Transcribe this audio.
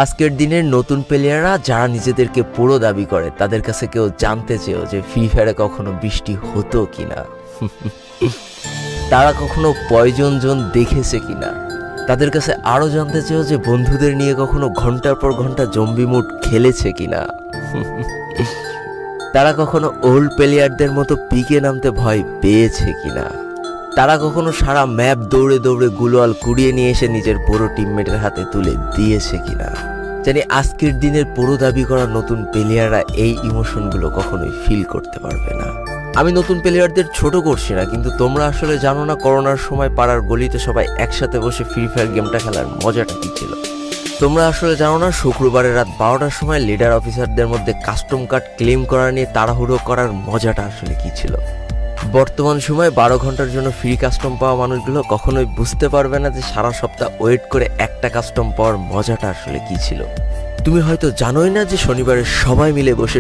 আজকের দিনের নতুন প্লেয়াররা যারা নিজেদেরকে পুরো দাবি করে তাদের কাছে কেউ জানতে চেয়েও যে ফ্রি ফায়ারে কখনো বৃষ্টি হতো কিনা, তারা কখনো পয়জন জোন দেখেছে কিনা, তাদের কাছে আরও জানতে চেয়েও যে বন্ধুদের নিয়ে কখনো ঘন্টার পর ঘন্টা জম্বি মুড খেলেছে কিনা, তারা কখনো ওল্ড প্লেয়ারদের মতো পিকে নামতে ভয় পেয়েছে কিনা, তারা কখনো সারা ম্যাপ দৌড়ে দৌড়ে গুলোয়াল কুড়িয়ে নিয়ে এসে নিজের পুরো টিমমেটের হাতে তুলে দিয়েছে কিনা। জানি আজকের দিনের পুরো দাবি করা নতুন প্লেয়াররা এই ইমোশনগুলো কখনোই ফিল করতে পারবে না। আমি নতুন প্লেয়ারদের ছোট করছি না, কিন্তু তোমরা আসলে জানো না করোনার সময় পাড়ার গলিতে সবাই একসাথে বসে ফ্রি ফায়ার গেমটা খেলার মজাটা কী ছিল। তোমরা আসলে জানো না শুক্রবারের রাত 12টার সময় লিডার অফিসারদের মধ্যে কাস্টম কার্ড ক্লেম করা নিয়ে তাড়াহুড়ো করার মজাটা আসলে কী ছিল। বর্তমান সময়ে 12 ঘন্টার জন্য ফ্রি কাস্টম পাওয়া মানুষগুলো কখনোই বুঝতে পারবে না যে সারা সপ্তাহ ওয়েট করে একটা কাস্টম পাওয়ার মজাটা আসলে কী ছিল। তুমি হয়তো জানোই না যে শনিবারে সবাই মিলে বসে